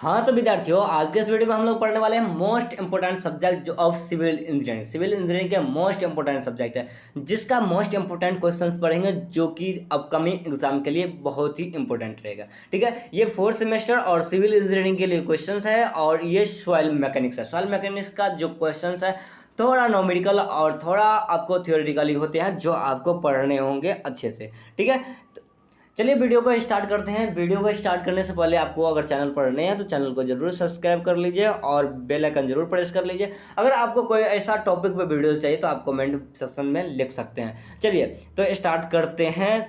हाँ तो विद्यार्थियों, आज के इस वीडियो में हम लोग पढ़ने वाले हैं most important subject of civil engineering. Civil engineering के मोस्ट इंपोर्टेंट सब्जेक्ट है, जिसका मोस्ट इंपोर्टेंट क्वेश्चंस पढ़ेंगे, जो कि अपकमिंग एग्जाम के लिए बहुत ही इंपॉर्टेंट रहेगा। ठीक है, ये 4th सेमेस्टर और सिविल इंजीनियरिंग के लिए क्वेश्चंस है, और ये सॉइल मैकेनिक्स है। सॉइल मैकेनिक्स का जो क्वेश्चंस है थोड़ा नॉमेरिकल और थोड़ा आपको थियोरेटिकली होते हैं, जो आपको पढ़ने होंगे अच्छे से। ठीक है, चलिए वीडियो को स्टार्ट करते हैं। वीडियो को स्टार्ट करने से पहले आपको अगर चैनल पर नए हैं तो चैनल को जरूर सब्सक्राइब कर लीजिए और बेल आइकन जरूर प्रेस कर लीजिए। अगर आपको कोई ऐसा टॉपिक पे वीडियो चाहिए तो आप कमेंट सेक्शन में लिख सकते हैं। चलिए तो स्टार्ट करते हैं।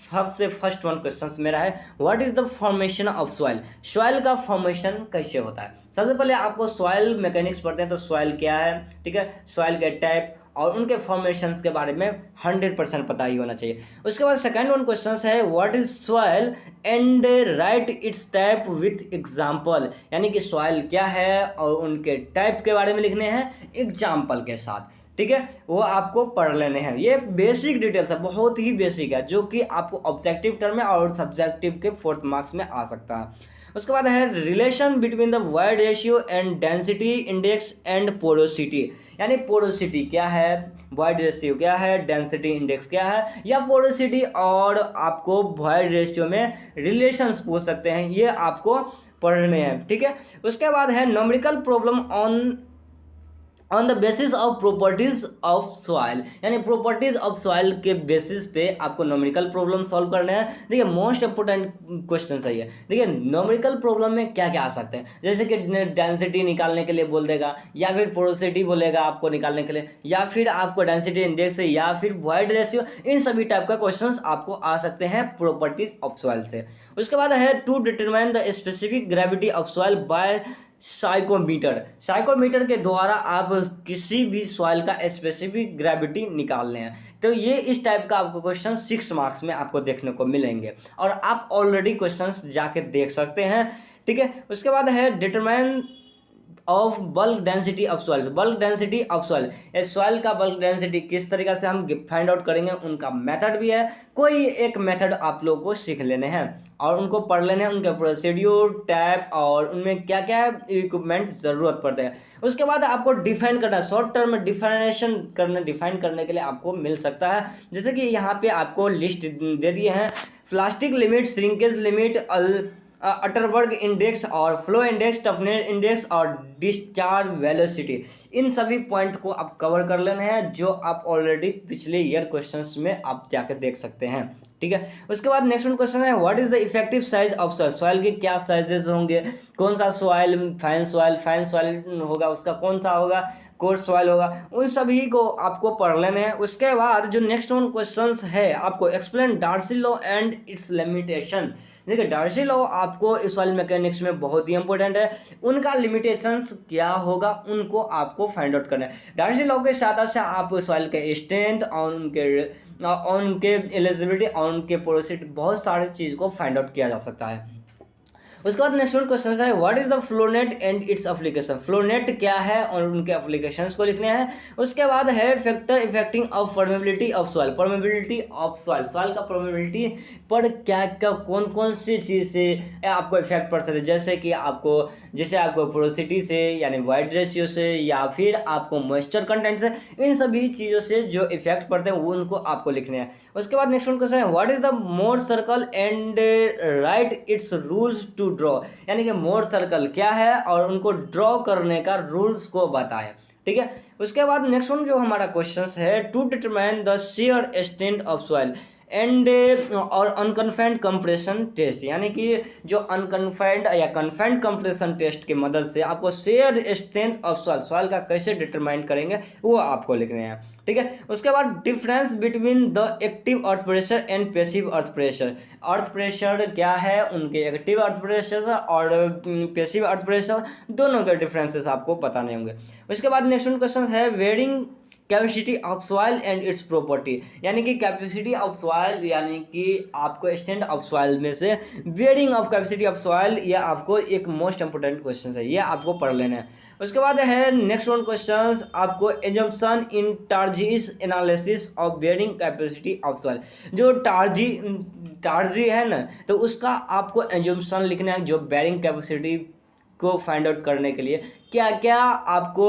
सबसे फर्स्ट वन क्वेश्चन मेरा है, what is the formation of soil. Soil का फॉर्मेशन कैसे होता है। सबसे पहले आपको सॉइल मैकेनिक्स पढ़ते हैं तो सॉइल क्या है, ठीक है, सॉइल के टाइप और उनके फॉर्मेशंस के बारे में 100% पता ही होना चाहिए। उसके बाद सेकंड वन क्वेश्चन है, what is soil and write it's type with example. यानी कि सॉइल क्या है और उनके टाइप के बारे में लिखने हैं एग्जाम्पल के साथ। ठीक है, वो आपको पढ़ लेने हैं। ये बेसिक डिटेल्स है, बहुत ही बेसिक है, जो कि आपको ऑब्जेक्टिव टर्म में और सब्जेक्टिव के 4th मार्क्स में आ सकता है। उसके बाद है relation between the void ratio and density index and porosity. यानी पोरोसिटी क्या है, वाइड रेशियो क्या है, डेंसिटी इंडेक्स क्या है, या पोरोसिटी और आपको वाइड रेशियो में रिलेशंस पूछ सकते हैं, ये आपको पढ़ने हैं। ठीक है, उसके बाद है numerical problem on the basis of properties of soil. यानी प्रॉपर्टीज ऑफ सॉइल के बेसिस पे आपको न्यूमेरिकल प्रॉब्लम सॉल्व करने हैं। देखिए मोस्ट इंपोर्टेंट क्वेश्चन है ये। देखिए न्यूमेरिकल प्रॉब्लम में क्या क्या आ सकते हैं, जैसे कि डेंसिटी निकालने के लिए बोल देगा, या फिर पोरोसिटी बोलेगा आपको निकालने के लिए, या फिर आपको डेंसिटी इंडेक्स, या फिर वाइड रेशियो। इन सभी टाइप का क्वेश्चन आपको आ सकते हैं प्रॉपर्टीज ऑफ सॉइल से। उसके बाद है to determine the specific gravity of soil by pycnometer. Pycnometer के द्वारा आप किसी भी सॉइल का स्पेसिफिक ग्रेविटी निकालने हैं। तो ये इस टाइप का आपको क्वेश्चन 6 मार्क्स में आपको देखने को मिलेंगे, और आप ऑलरेडी क्वेश्चंस जाके देख सकते हैं। ठीक है, उसके बाद है determine of bulk density of soil. Bulk density of soil, soil का बल्क डेंसिटी किस तरीके से हम फाइंड आउट करेंगे, उनका मेथड भी है। कोई एक मेथड आप लोगों को सीख लेने हैं और उनको पढ़ लेने हैं, उनके प्रोसीड्यूर टाइप और उनमें क्या क्या इक्विपमेंट ज़रूरत पड़ते हैं। उसके बाद आपको डिफाइन करना, शॉर्ट टर्म डिफाइन करने के लिए आपको मिल सकता है। जैसे कि यहाँ पे आपको लिस्ट दे दिए हैं, plastic limit, shrinkage limit, Atterberg index और फ्लो इंडेक्स, टफनेस इंडेक्स और डिस्चार्ज वेलोसिटी। इन सभी पॉइंट को आप कवर कर लेने हैं, जो आप ऑलरेडी पिछले ईयर क्वेश्चंस में आप जाकर देख सकते हैं। ठीक है, उसके बाद नेक्स्ट क्वेश्चन है, what is the effective size of soil. Soil के क्या साइजेस होंगे, कौन सा सॉइल फाइन सॉइल होगा, उसका कौन सा होगा, कोर्स सॉइल होगा, उन सभी को आपको पढ़ लेने हैं। उसके बाद जो नेक्स्ट वन क्वेश्चंस है, आपको explain Darcy law and its limitation. देखिए डार्सी लॉ आपको सॉइल मैकेनिक्स में बहुत ही इंपॉर्टेंट है, उनका लिमिटेशंस क्या होगा उनको आपको फाइंड आउट करना है। डार्सी लॉ के साथ साथ आप सॉइल के स्ट्रेंथ और उनके एलिजिबिलिटी और उनके पोरोसिटी, बहुत सारी चीज़ को फाइंड आउट किया जा सकता है। उसके बाद नेक्स्ट वन क्वेश्चन है, what is the flownet and its application. Flownet क्या है और उनके एप्लीकेशंस को लिखने हैं। उसके बाद है factor affecting of permeability of soil. Permeability of soil, soil का परमेबिलिटी पर क्या क्या कौन कौन सी चीज़ से आपको इफेक्ट पड़ सकता है, जैसे आपको पोरोसिटी से, यानी वाइड रेशियो से, या फिर आपको मॉइस्चर कंटेंट से, इन सभी चीज़ों से जो इफेक्ट पड़ते हैं वो उनको आपको लिखने हैं। उसके बाद नेक्स्ट वन क्वेश्चन है, what is the Mohr circle and write its rules to draw. यानी कि मोर सर्कल क्या है और उनको ड्रॉ करने का रूल्स को बताएं। ठीक है, उसके बाद नेक्स्ट वन जो हमारा क्वेश्चन है, to determine the shear strength of soil and और अनकन्फाइंड कंप्रेशन टेस्ट। यानी कि जो अनकन्फाइंड या कन्फाइंड कंप्रेशन टेस्ट की मदद से आपको शेयर स्ट्रेंथ ऑफ सॉइल का कैसे डिटरमाइन करेंगे वो आपको लिखने हैं। ठीक है, उसके बाद difference between the active earth pressure and passive earth pressure. Earth pressure क्या है, उनके एक्टिव अर्थ प्रेशर और पैसिव अर्थ प्रेशर, दोनों के डिफरेंसेस आपको पता नहीं होंगे। उसके बाद नेक्स्ट क्वेश्चन है, bearing capacity of soil and its property, यानी कि कैपेसिटी ऑफ सॉइल यानी कि आपको स्टैंड ऑफ सॉइल में से bearing of capacity of soil, ये आपको एक मोस्ट इंपोर्टेंट क्वेश्चन है, ये आपको पढ़ लेना है। उसके बाद है नेक्स्ट वन क्वेश्चन आपको assumption in Terzaghi's analysis of bearing capacity of soil. जो टार्जी है ना, तो उसका आपको एजम्पशन लिखना है, जो बेयरिंग कैपेसिटी को फाइंड आउट करने के लिए क्या क्या आपको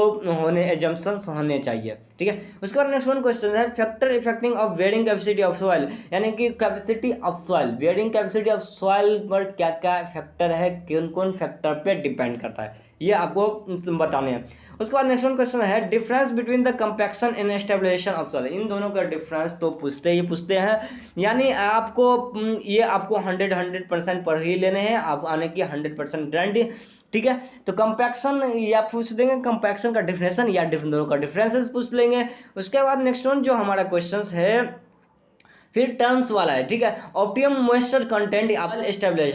एजम्पशंस होने चाहिए, ठीक है। उसके बाद नेक्स्ट वन क्वेश्चन है factor affecting of bearing capacity of soil, यानी कि capacity of soil, bearing capacity of soil पर क्या क्या फैक्टर है, कौन कौन फैक्टर पे डिपेंड करता है, ये आपको बताने हैं। उसके बाद नेक्स्ट वन क्वेश्चन है difference between the compaction and stabilisation of soil. इन दोनों का डिफरेंस तो पूछते हैं, यानी आपको ये आपको 100% पढ़ ही लेने हैं, आप आने की 100% गारंटी, ठीक है। तो कंपैक्शन या पूछ देंगे कंपैक्शन का डेफिनेशन, या दोनों का डिफरेंसेस पूछ लेंगे। उसके बाद नेक्स्ट वन जो हमारा क्वेश्चन है फिर टर्म्स वाला है, ठीक है। Optimum moisture content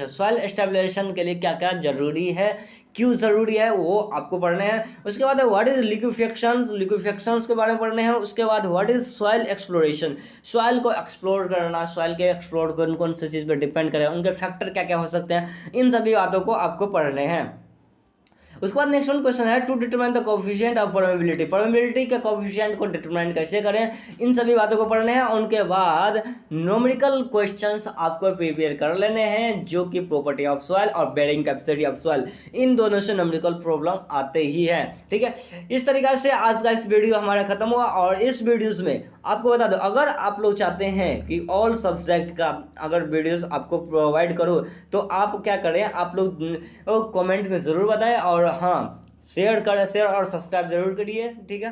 soil stabilization के लिए क्या क्या जरूरी है, क्यों जरूरी है, वो आपको पढ़ने हैं। उसके बाद व्हाट इज लिक्विफेक्शंस के बारे में पढ़ने हैं। उसके बाद what is soil exploration, soil को एक्सप्लोर करना, सॉइल के एक्सप्लोर कौन कौन सी चीज़ पर डिपेंड करे, उनके फैक्टर क्या क्या हो सकते हैं, इन सभी बातों को आपको पढ़ने हैं। उसके बाद नेक्स्ट वन क्वेश्चन है to determine the coefficient of permeability के कोफिशिएंट को डिटरमाइन कैसे करें, इन सभी बातों को पढ़ने हैं। उनके बाद न्यूमेरिकल क्वेश्चंस आपको प्रिपेयर कर लेने हैं, जो कि प्रॉपर्टी ऑफ सॉइल और बेयरिंग कैपेसिटी ऑफ सॉइल, इन दोनों से न्यूमेरिकल प्रॉब्लम आते ही है, ठीक है। इस तरीके से आज का इस वीडियो हमारा खत्म हुआ। और इस वीडियोस में आपको बता दो, अगर आप लोग चाहते हैं कि ऑल सब्जेक्ट का अगर वीडियोस आपको प्रोवाइड करो, तो आप क्या करें, आप लोग कमेंट में ज़रूर बताएं, और हाँ शेयर और सब्सक्राइब जरूर करिए, ठीक है।